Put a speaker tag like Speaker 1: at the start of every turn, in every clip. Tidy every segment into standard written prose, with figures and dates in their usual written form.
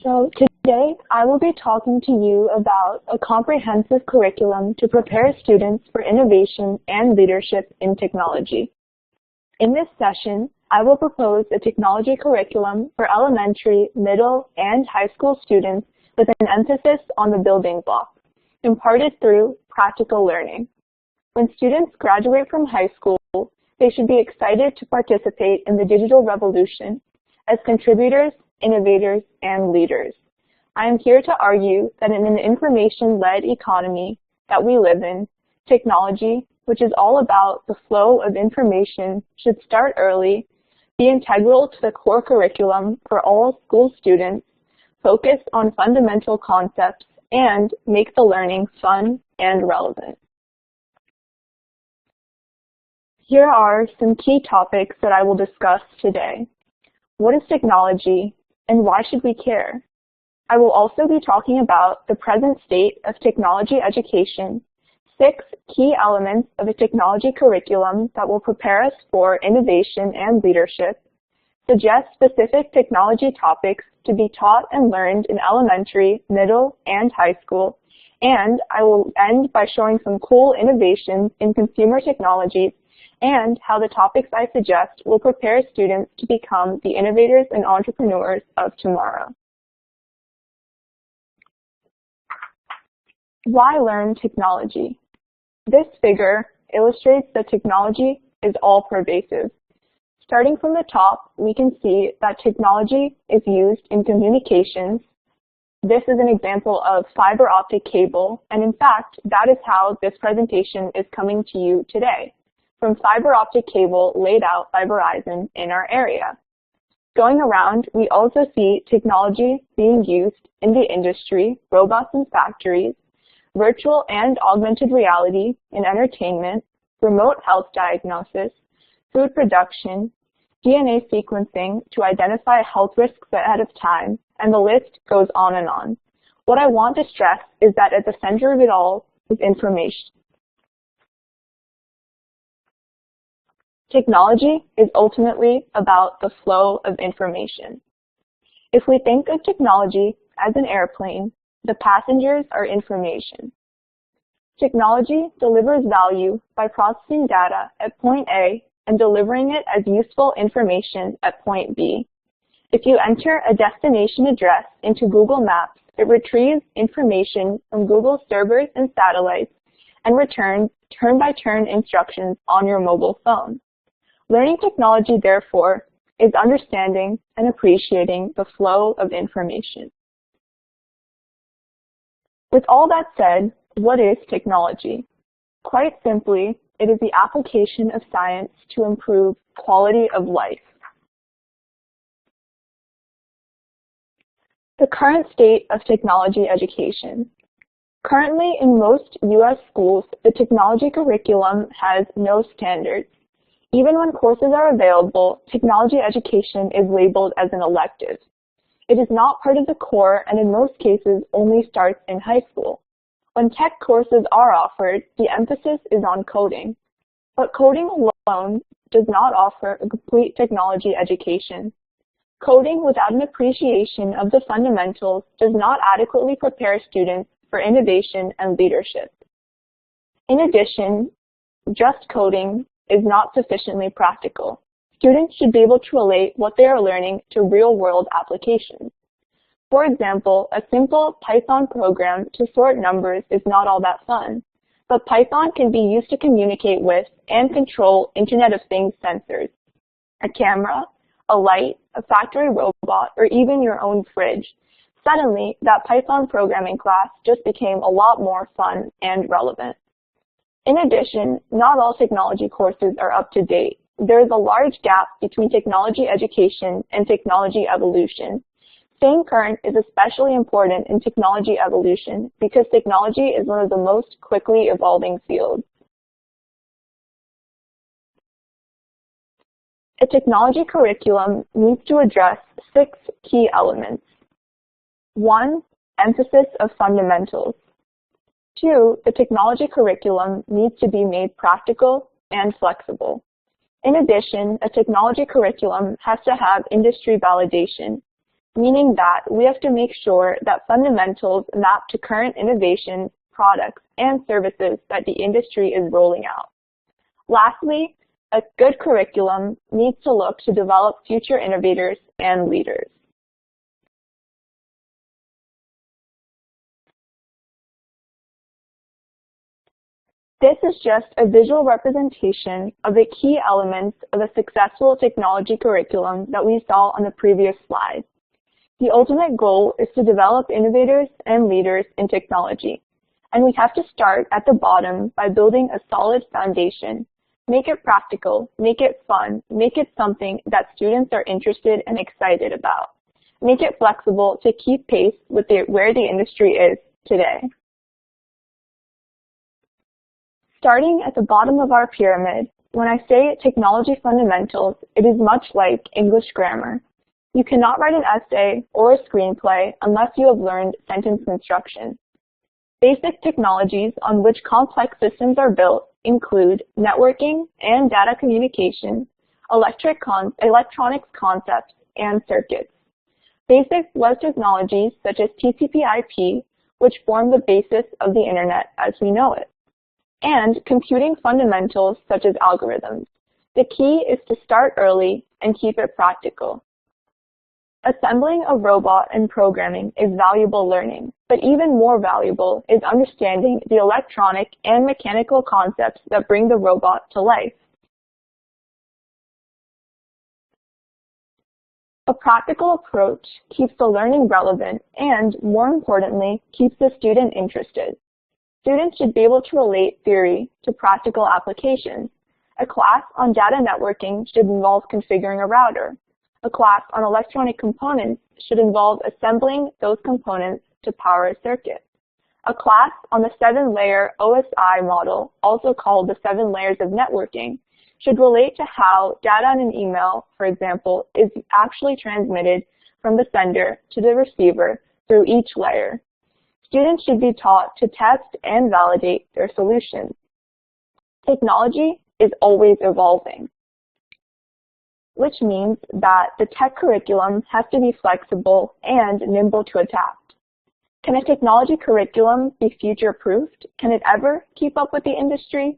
Speaker 1: So today I will be talking to you about a comprehensive curriculum to prepare students for innovation and leadership in technology. In this session, I will propose a technology curriculum for elementary, middle, and high school students with an emphasis on the building blocks, imparted through practical learning. When students graduate from high school, they should be excited to participate in the digital revolution as contributors, innovators, and leaders. I am here to argue that in an information-led economy that we live in, technology, which is all about the flow of information, should start early, be integral to the core curriculum for all school students, focus on fundamental concepts, and make the learning fun and relevant. Here are some key topics that I will discuss today. What is technology, and why should we care? I will also be talking about the present state of technology education, 6 key elements of a technology curriculum that will prepare us for innovation and leadership, suggest specific technology topics to be taught and learned in elementary, middle, and high school, and I will end by showing some cool innovations in consumer technologies and how the topics I suggest will prepare students to become the innovators and entrepreneurs of tomorrow. Why learn technology? This figure illustrates that technology is all-pervasive. Starting from the top, we can see that technology is used in communications. This is an example of fiber optic cable, and in fact, that is how this presentation is coming to you today, from fiber optic cable laid out by Verizon in our area. Going around, we also see technology being used in the industry, robots in factories, virtual and augmented reality in entertainment, remote health diagnosis, food production, DNA sequencing to identify health risks ahead of time, and the list goes on and on. What I want to stress is that at the center of it all is information. Technology is ultimately about the flow of information. If we think of technology as an airplane, the passengers are information. Technology delivers value by processing data at point A and delivering it as useful information at point B. If you enter a destination address into Google Maps, it retrieves information from Google servers and satellites and returns turn-by-turn instructions on your mobile phone. Learning technology, therefore, is understanding and appreciating the flow of information. With all that said, what is technology? Quite simply, it is the application of science to improve quality of life. The current state of technology education. Currently, in most U.S. schools, the technology curriculum has no standards. Even when courses are available, technology education is labeled as an elective. It is not part of the core and in most cases only starts in high school. When tech courses are offered, the emphasis is on coding. But coding alone does not offer a complete technology education. Coding without an appreciation of the fundamentals does not adequately prepare students for innovation and leadership. In addition, just coding is not sufficiently practical. Students should be able to relate what they are learning to real-world applications. For example, a simple Python program to sort numbers is not all that fun, but Python can be used to communicate with and control Internet of Things sensors, a camera, a light, a factory robot, or even your own fridge. Suddenly, that Python programming class just became a lot more fun and relevant. In addition, not all technology courses are up to date. There is a large gap between technology education and technology evolution. Staying current is especially important in technology evolution because technology is one of the most quickly evolving fields. A technology curriculum needs to address 6 key elements. 1, emphasis of fundamentals. 2, the technology curriculum needs to be made practical and flexible. In addition, a technology curriculum has to have industry validation. meaning that we have to make sure that fundamentals map to current innovations, products, and services that the industry is rolling out. Lastly, a good curriculum needs to look to develop future innovators and leaders. This is just a visual representation of the key elements of a successful technology curriculum that we saw on the previous slide. The ultimate goal is to develop innovators and leaders in technology, and we have to start at the bottom by building a solid foundation. Make it practical, make it fun, make it something that students are interested and excited about. Make it flexible to keep pace with where the industry is today. Starting at the bottom of our pyramid, when I say technology fundamentals, it is much like English grammar. You cannot write an essay or a screenplay unless you have learned sentence construction. Basic technologies on which complex systems are built include networking and data communication, electronics concepts, and circuits. Basic web technologies such as TCP/IP, which form the basis of the Internet as we know it, and computing fundamentals such as algorithms. The key is to start early and keep it practical. Assembling a robot and programming is valuable learning, but even more valuable is understanding the electronic and mechanical concepts that bring the robot to life. A practical approach keeps the learning relevant and, more importantly, keeps the student interested. Students should be able to relate theory to practical applications. A class on data networking should involve configuring a router. A class on electronic components should involve assembling those components to power a circuit. A class on the 7-layer OSI model, also called the 7 layers of networking, should relate to how data in an email, for example, is actually transmitted from the sender to the receiver through each layer. Students should be taught to test and validate their solutions. Technology is always evolving, which means that the tech curriculum has to be flexible and nimble to adapt. Can a technology curriculum be future-proofed? Can it ever keep up with the industry?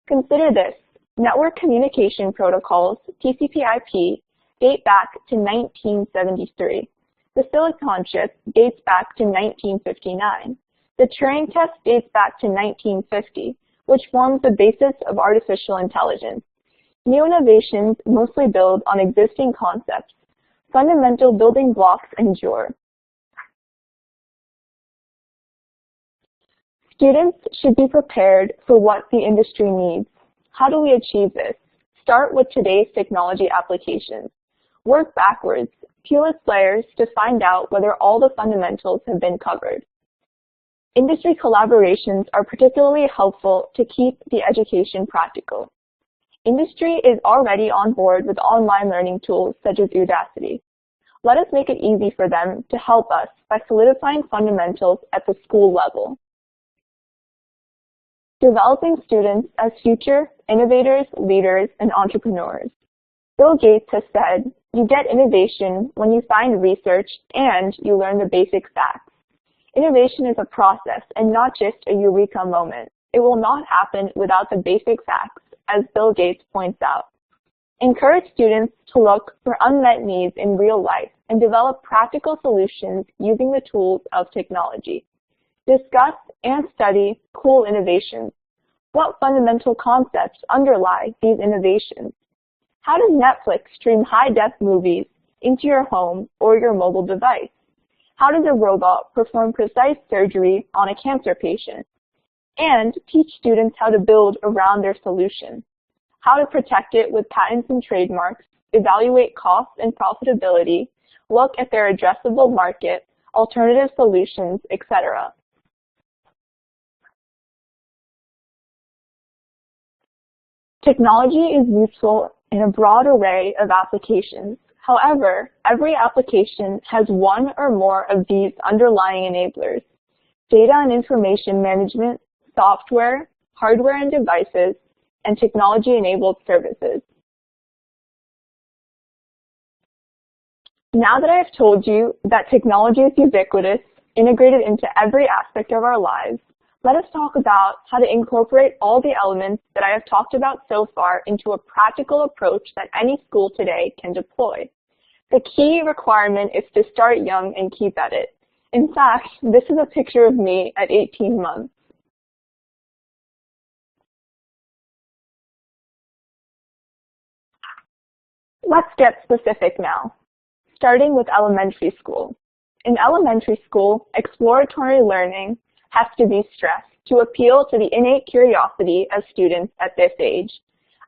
Speaker 1: Consider this. Network communication protocols, TCP/IP, date back to 1973. The silicon chip dates back to 1959. The Turing test dates back to 1950, which forms the basis of artificial intelligence. New innovations mostly build on existing concepts. Fundamental building blocks endure. Students should be prepared for what the industry needs. How do we achieve this? Start with today's technology applications. Work backwards. Peel its layers to find out whether all the fundamentals have been covered. Industry collaborations are particularly helpful to keep the education practical. Industry is already on board with online learning tools such as Udacity. Let us make it easy for them to help us by solidifying fundamentals at the school level. Developing students as future innovators, leaders, and entrepreneurs. Bill Gates has said, "You get innovation when you find research and you learn the basic facts." Innovation is a process and not just a eureka moment. It will not happen without the basic facts, as Bill Gates points out. Encourage students to look for unmet needs in real life and develop practical solutions using the tools of technology. Discuss and study cool innovations. What fundamental concepts underlie these innovations? How does Netflix stream high-def movies into your home or your mobile device? How does a robot perform precise surgery on a cancer patient? And teach students how to build around their solution, how to protect it with patents and trademarks, evaluate costs and profitability, look at their addressable market, alternative solutions, etc. Technology is useful in a broad array of applications. However, every application has one or more of these underlying enablers: data and information management, software, hardware and devices, and technology-enabled services. Now that I have told you that technology is ubiquitous, integrated into every aspect of our lives, let us talk about how to incorporate all the elements that I have talked about so far into a practical approach that any school today can deploy. The key requirement is to start young and keep at it. In fact, this is a picture of me at 18 months. Let's get specific now, starting with elementary school. In elementary school, exploratory learning has to be stressed to appeal to the innate curiosity of students at this age.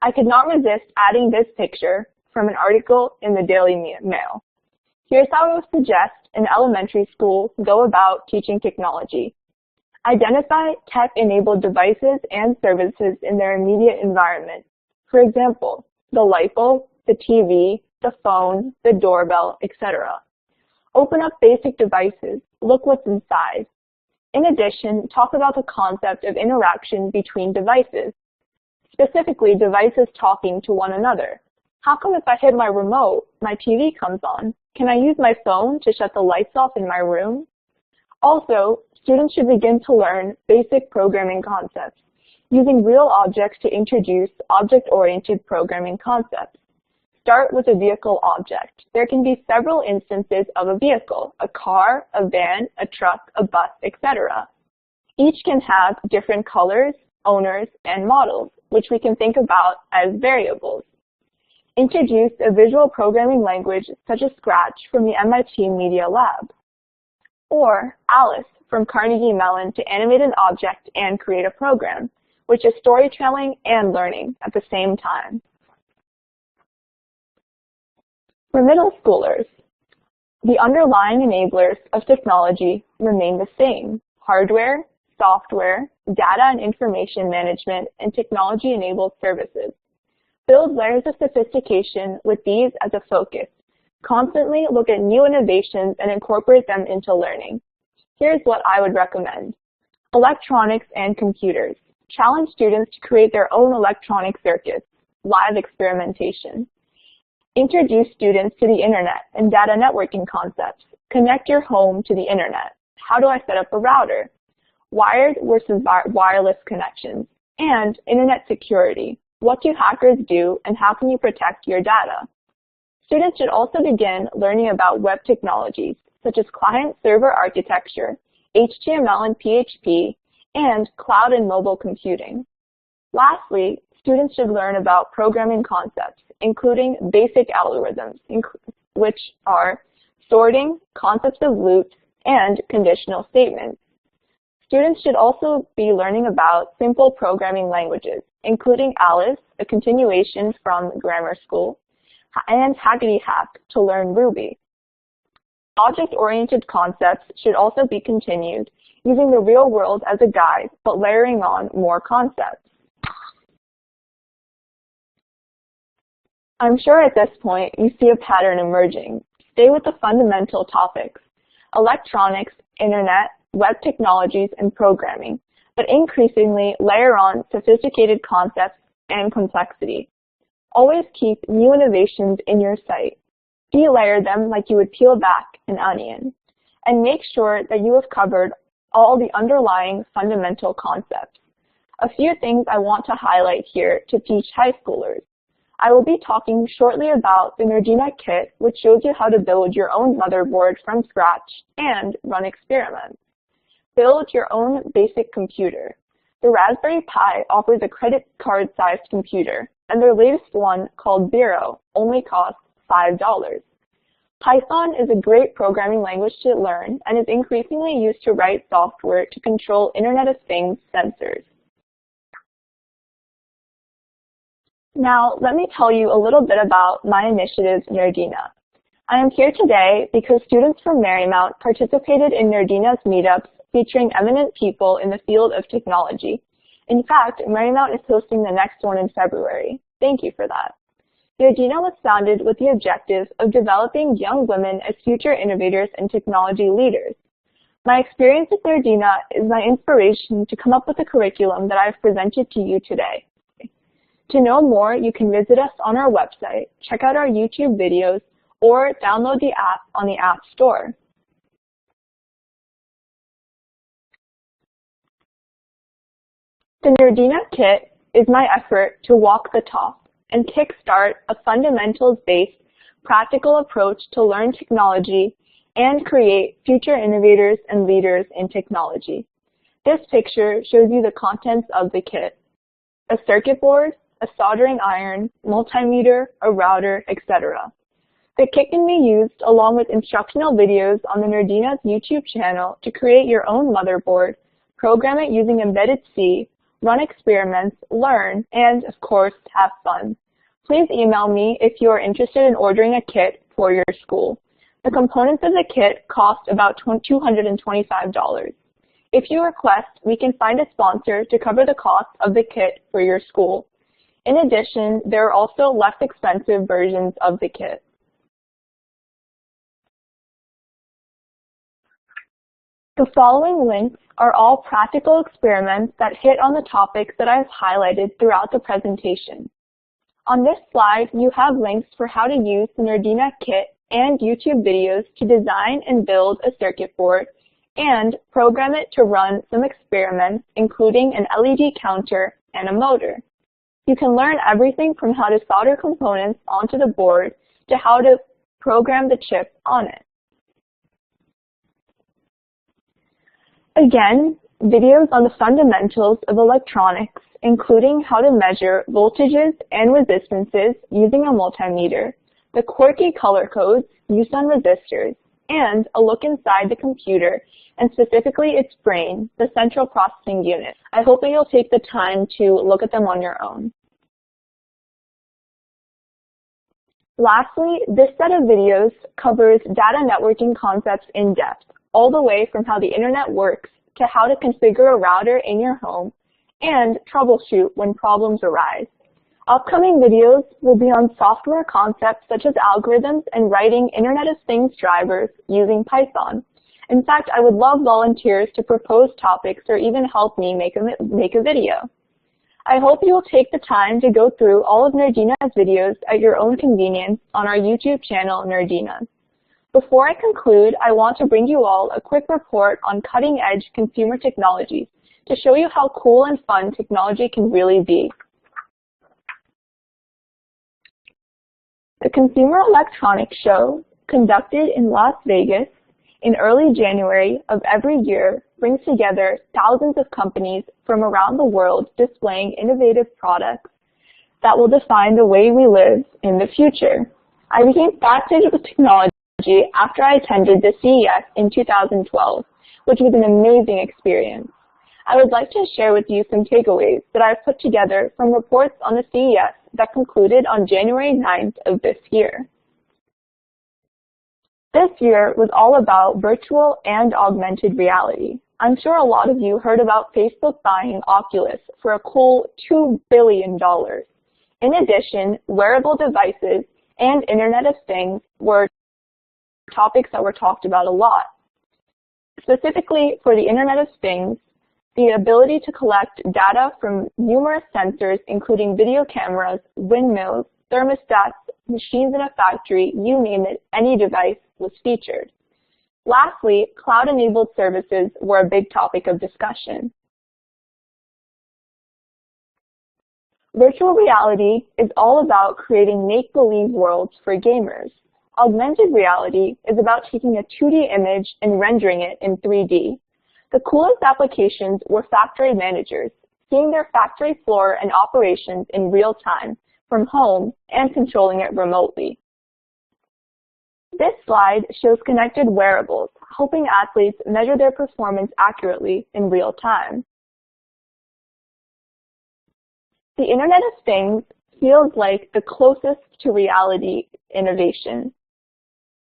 Speaker 1: I could not resist adding this picture from an article in the Daily Mail. Here's how I would suggest an elementary school go about teaching technology. Identify tech-enabled devices and services in their immediate environment. For example, the light bulb, the TV, the phone, the doorbell, etc. Open up basic devices. Look what's inside. In addition, talk about the concept of interaction between devices, specifically devices talking to one another. How come if I hit my remote, my TV comes on? Can I use my phone to shut the lights off in my room? Also, students should begin to learn basic programming concepts, using real objects to introduce object-oriented programming concepts. Start with a vehicle object. There can be several instances of a vehicle, a car, a van, a truck, a bus, etc. Each can have different colors, owners, and models, which we can think about as variables. Introduce a visual programming language such as Scratch from the MIT Media Lab, or Alice from Carnegie Mellon to animate an object and create a program, which is storytelling and learning at the same time. For middle schoolers, the underlying enablers of technology remain the same: hardware, software, data and information management, and technology-enabled services. Build layers of sophistication with these as a focus. Constantly look at new innovations and incorporate them into learning. Here's what I would recommend. Electronics and computers. Challenge students to create their own electronic circuits. Live experimentation. Introduce students to the internet and data networking concepts. Connect your home to the internet. How do I set up a router? Wired versus wireless connections. And internet security. What do hackers do and how can you protect your data? Students should also begin learning about web technologies such as client-server architecture, HTML and PHP, and cloud and mobile computing. Lastly, students should learn about programming concepts, including basic algorithms, which are sorting, concepts of loops, and conditional statements. Students should also be learning about simple programming languages, including Alice, a continuation from grammar school, and Hackety Hack to learn Ruby. Object-oriented concepts should also be continued, using the real world as a guide, but layering on more concepts. I'm sure at this point you see a pattern emerging. Stay with the fundamental topics: electronics, internet, web technologies, and programming, but increasingly layer on sophisticated concepts and complexity. Always keep new innovations in your sight. De-layer them like you would peel back an onion, and make sure that you have covered all the underlying fundamental concepts. A few things I want to highlight here to teach high schoolers. I will be talking shortly about the Nerdina Kit, which shows you how to build your own motherboard from scratch and run experiments. Build your own basic computer. The Raspberry Pi offers a credit card-sized computer, and their latest one, called Zero, only costs $5. Python is a great programming language to learn and is increasingly used to write software to control Internet of Things sensors. Now, let me tell you a little bit about my initiative, Nerdina. I am here today because students from Marymount participated in Nerdina's meetups featuring eminent people in the field of technology. In fact, Marymount is hosting the next one in February. Thank you for that. Nerdina was founded with the objective of developing young women as future innovators and technology leaders. My experience with Nerdina is my inspiration to come up with a curriculum that I've presented to you today. To know more, you can visit us on our website, check out our YouTube videos, or download the app on the App Store. The Nerdina Kit is my effort to walk the talk and kickstart a fundamentals-based practical approach to learn technology and create future innovators and leaders in technology. This picture shows you the contents of the kit: a circuit board, a soldering iron, multimeter, a router, etc. The kit can be used along with instructional videos on the Nerdina's YouTube channel to create your own motherboard, program it using embedded C, run experiments, learn, and, of course, have fun. Please email me if you are interested in ordering a kit for your school. The components of the kit cost about $225. If you request, we can find a sponsor to cover the cost of the kit for your school. In addition, there are also less expensive versions of the kit. The following links are all practical experiments that hit on the topics that I've highlighted throughout the presentation. On this slide, you have links for how to use the Nerdina Kit and YouTube videos to design and build a circuit board and program it to run some experiments, including an LED counter and a motor. You can learn everything from how to solder components onto the board to how to program the chip on it. Again, videos on the fundamentals of electronics, including how to measure voltages and resistances using a multimeter, the quirky color codes used on resistors, and a look inside the computer, and specifically its brain, the central processing unit. I hope that you'll take the time to look at them on your own. Lastly, this set of videos covers data networking concepts in depth, all the way from how the internet works to how to configure a router in your home and troubleshoot when problems arise. Upcoming videos will be on software concepts such as algorithms and writing Internet of Things drivers using Python. In fact, I would love volunteers to propose topics or even help me make a video. I hope you will take the time to go through all of Nerdina's videos at your own convenience on our YouTube channel, Nerdinas. Before I conclude, I want to bring you all a quick report on cutting-edge consumer technologies to show you how cool and fun technology can really be. The Consumer Electronics Show, conducted in Las Vegas in early January of every year, brings together thousands of companies from around the world displaying innovative products that will define the way we live in the future. I became fascinated with technology after I attended the CES in 2012, which was an amazing experience. I would like to share with you some takeaways that I've put together from reports on the CES that concluded on January 9th of this year. This year was all about virtual and augmented reality. I'm sure a lot of you heard about Facebook buying Oculus for a cool $2 billion. In addition, wearable devices and Internet of Things were topics that were talked about a lot. Specifically for the Internet of Things, the ability to collect data from numerous sensors, including video cameras, windmills, thermostats, machines in a factory, you name it, any device was featured. Lastly, cloud-enabled services were a big topic of discussion. Virtual reality is all about creating make-believe worlds for gamers. Augmented reality is about taking a 2D image and rendering it in 3D. The coolest applications were factory managers, seeing their factory floor and operations in real time from home and controlling it remotely. This slide shows connected wearables, helping athletes measure their performance accurately in real time. The Internet of Things feels like the closest to reality innovation,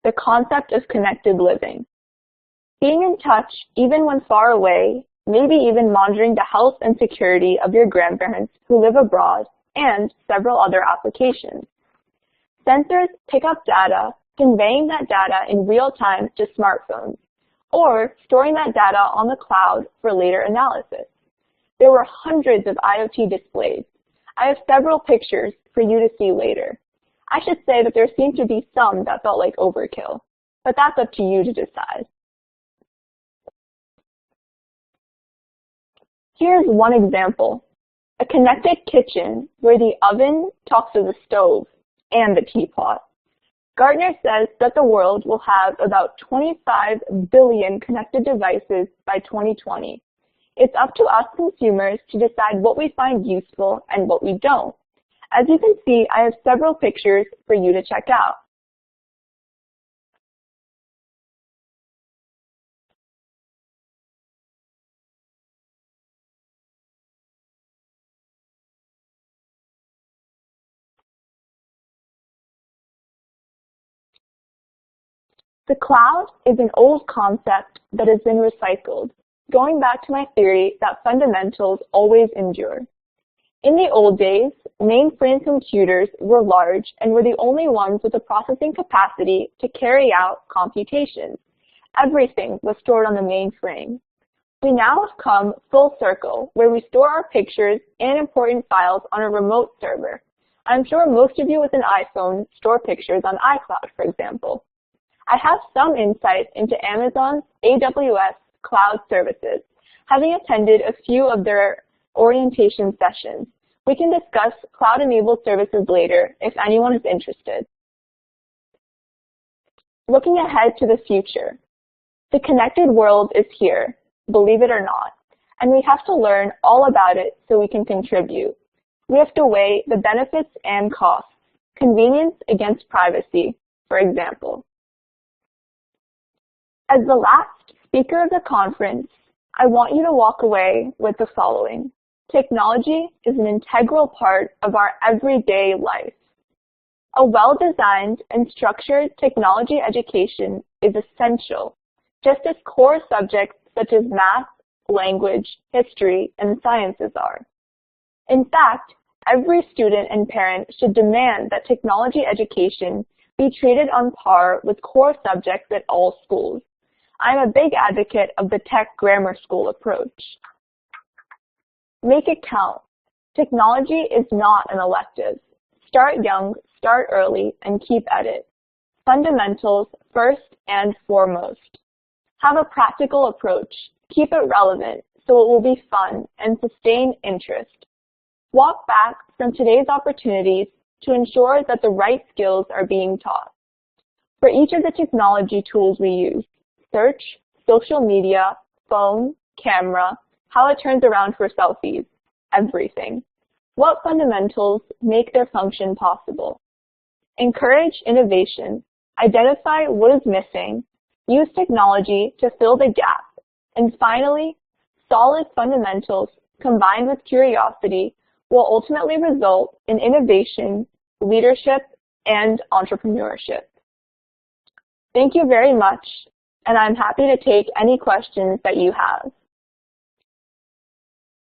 Speaker 1: the concept of connected living. Being in touch, even when far away, maybe even monitoring the health and security of your grandparents who live abroad, and several other applications. Sensors pick up data, conveying that data in real time to smartphones, or storing that data on the cloud for later analysis. There were hundreds of IoT displays. I have several pictures for you to see later. I should say that there seemed to be some that felt like overkill, but that's up to you to decide. Here's one example, a connected kitchen where the oven talks to the stove and the teapot. Gartner says that the world will have about 25 billion connected devices by 2020. It's up to us consumers to decide what we find useful and what we don't. As you can see, I have several pictures for you to check out. The cloud is an old concept that has been recycled, going back to my theory that fundamentals always endure. In the old days, mainframe computers were large and were the only ones with the processing capacity to carry out computations. Everything was stored on the mainframe. We now have come full circle, where we store our pictures and important files on a remote server. I'm sure most of you with an iPhone store pictures on iCloud, for example. I have some insight into Amazon's AWS cloud services, having attended a few of their orientation sessions. We can discuss cloud-enabled services later if anyone is interested. Looking ahead to the future, the connected world is here, believe it or not, and we have to learn all about it so we can contribute. We have to weigh the benefits and costs, convenience against privacy, for example. As the last speaker of the conference, I want you to walk away with the following. Technology is an integral part of our everyday life. A well-designed and structured technology education is essential, just as core subjects such as math, language, history, and sciences are. In fact, every student and parent should demand that technology education be treated on par with core subjects at all schools. I'm a big advocate of the tech grammar school approach. Make it count. Technology is not an elective. Start young, start early, and keep at it. Fundamentals first and foremost. Have a practical approach. Keep it relevant so it will be fun and sustain interest. Walk back from today's opportunities to ensure that the right skills are being taught. For each of the technology tools we use, search, social media, phone, camera, how it turns around for selfies, everything. What fundamentals make their function possible? Encourage innovation. Identify what is missing. Use technology to fill the gap. And finally, solid fundamentals combined with curiosity will ultimately result in innovation, leadership, and entrepreneurship. Thank you very much, and I'm happy to take any questions that you have.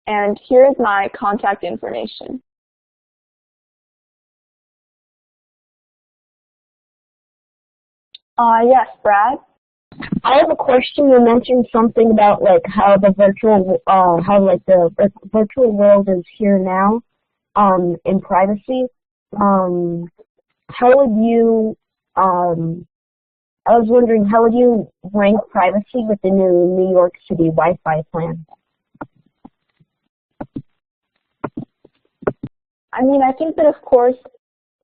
Speaker 1: And here's my contact information. Yes, Brad?
Speaker 2: I have a question. You mentioned something about like how the virtual world is here now, in privacy. How would you, I was wondering, how would you rank privacy with the new New York City Wi-Fi plan?
Speaker 1: I mean, I think that, of course,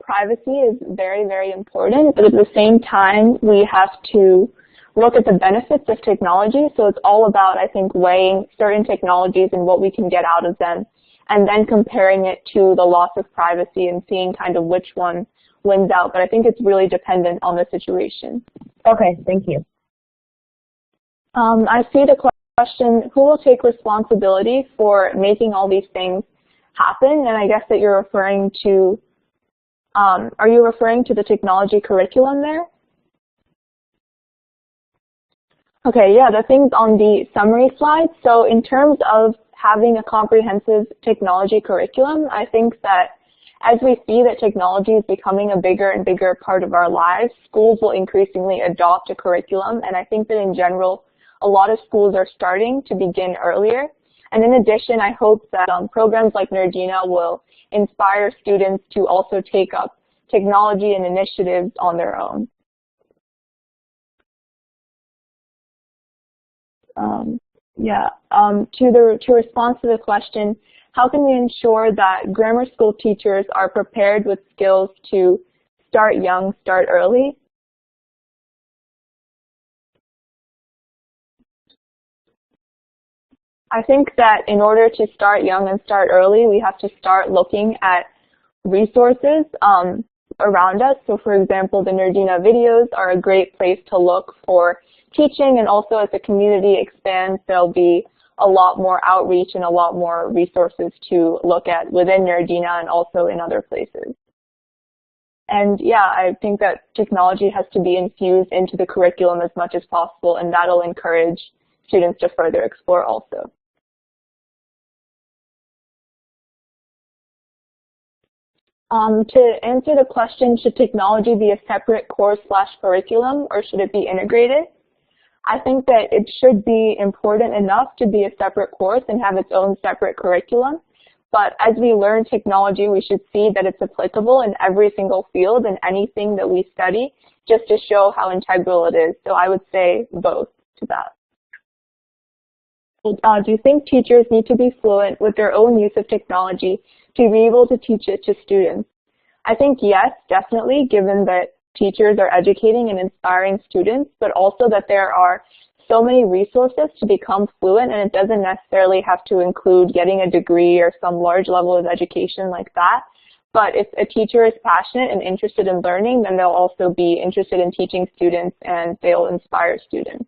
Speaker 1: privacy is very, very important, but at the same time, we have to look at the benefits of technology. So it's all about, I think, weighing certain technologies and what we can get out of them, and then comparing it to the loss of privacy and seeing kind of which one wins out. But I think it's really dependent on the situation.
Speaker 2: Okay, thank you.
Speaker 1: I see the question, who will take responsibility for making all these things happen? And I guess that you're referring to, are you referring to the technology curriculum there? Okay, yeah, the things on the summary slide. So in terms of having a comprehensive technology curriculum, I think that as we see that technology is becoming a bigger and bigger part of our lives, schools will increasingly adopt a curriculum. And I think that in general, a lot of schools are starting to begin earlier. And in addition, I hope that programs like Nerdina will inspire students to also take up technology and initiatives on their own. To respond to the question, how can we ensure that grammar school teachers are prepared with skills to start young, start early? I think that in order to start young and start early, we have to start looking at resources around us. So for example, the Nerdina videos are a great place to look for teaching, and also as the community expands, there'll be a lot more outreach and a lot more resources to look at within Nerdina and also in other places. And yeah, I think that technology has to be infused into the curriculum as much as possible, and that'll encourage students to further explore also. To answer the question, should technology be a separate course/curriculum or should it be integrated? I think that it should be important enough to be a separate course and have its own separate curriculum. But as we learn technology, we should see that it's applicable in every single field and anything that we study, just to show how integral it is. So I would say both to that. Do you think teachers need to be fluent with their own use of technology to be able to teach it to students? I think yes, definitely, given that teachers are educating and inspiring students, but also that there are so many resources to become fluent, and it doesn't necessarily have to include getting a degree or some large level of education like that. But if a teacher is passionate and interested in learning, then they'll also be interested in teaching students and they'll inspire students.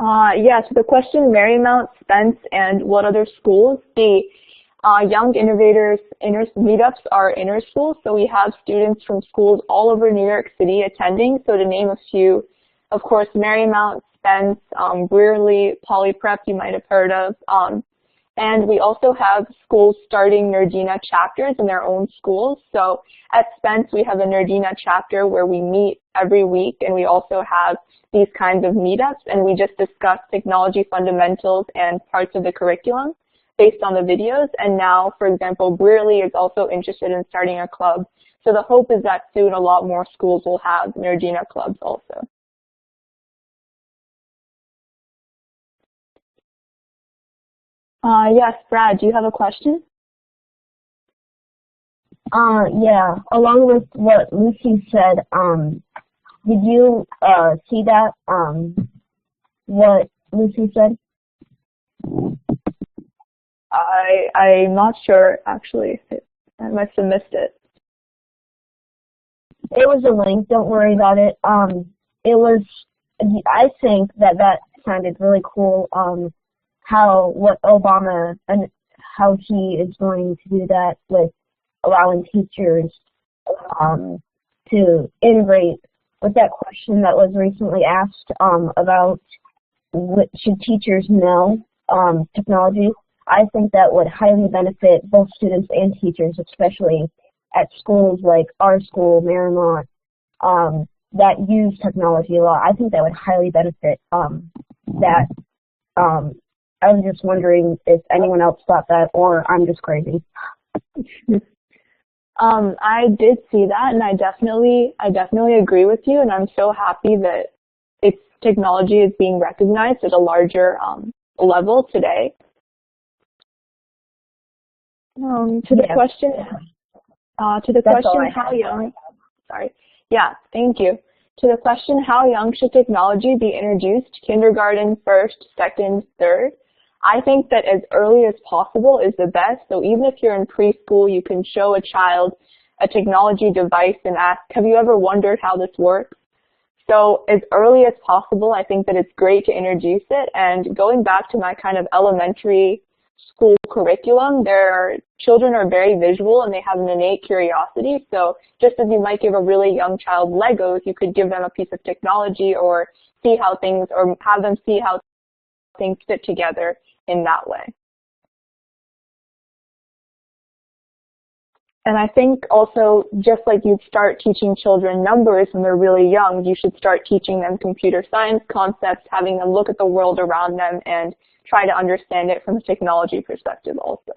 Speaker 1: Yeah, so the question, Marymount, Spence, and what other schools? The Young Innovators meetups are inter-school, so we have students from schools all over New York City attending. So to name a few, of course, Marymount, Spence, Brearley, Poly Prep you might have heard of. And we also have schools starting Nerdina chapters in their own schools. So at Spence, we have a Nerdina chapter where we meet every week, and we also have these kinds of meetups, and we just discuss technology fundamentals and parts of the curriculum based on the videos. And now, for example, Brearley is also interested in starting a club. So the hope is that soon a lot more schools will have Nerdina clubs also. Yes, Brad, do you have a question?
Speaker 2: Yeah, along with what Lucy said, did you see that, what Lucy said?
Speaker 1: I'm not sure, actually. I must have missed it.
Speaker 2: It was a link, don't worry about it. It was, I think that sounded really cool, what Obama, and how he is going to do that with allowing teachers to integrate with that question that was recently asked about should teachers know technology. I think that would highly benefit both students and teachers, especially at schools like our school, Marymount, that use technology a lot. I think that would highly benefit that. I was just wondering if anyone else thought that, or I'm just crazy.
Speaker 1: I did see that, and I definitely agree with you, and I'm so happy that technology is being recognized at a larger level today. To the question, how young? Sorry. Yeah, thank you. To the question, how young should technology be introduced? Kindergarten, first, second, third? I think that as early as possible is the best. So even if you're in preschool, you can show a child a technology device and ask, have you ever wondered how this works? So as early as possible, I think that it's great to introduce it. And going back to my kind of elementary school curriculum, children are very visual and they have an innate curiosity. So just as you might give a really young child Legos, you could give them a piece of technology or have them see how things fit together in that way. And I think also, just like you'd start teaching children numbers when they're really young, you should start teaching them computer science concepts, having them look at the world around them and try to understand it from a technology perspective also.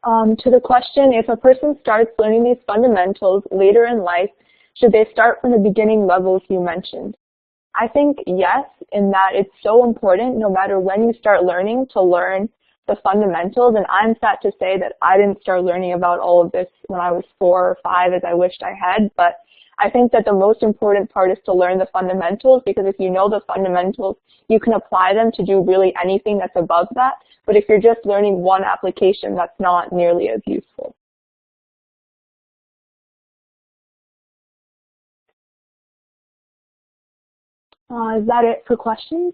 Speaker 1: To the question, if a person starts learning these fundamentals later in life, should they start from the beginning levels you mentioned? I think yes, in that it's so important no matter when you start learning to learn the fundamentals. And I'm sad to say that I didn't start learning about all of this when I was 4 or 5 as I wished I had, but I think that the most important part is to learn the fundamentals, because if you know the fundamentals, you can apply them to do really anything that's above that. But if you're just learning one application, that's not nearly as useful. Is that it for questions?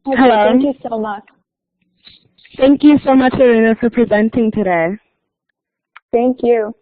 Speaker 1: Okay,
Speaker 3: Hello.
Speaker 1: thank you so much.
Speaker 3: Thank you so much, Aruna, for presenting today.
Speaker 1: Thank you.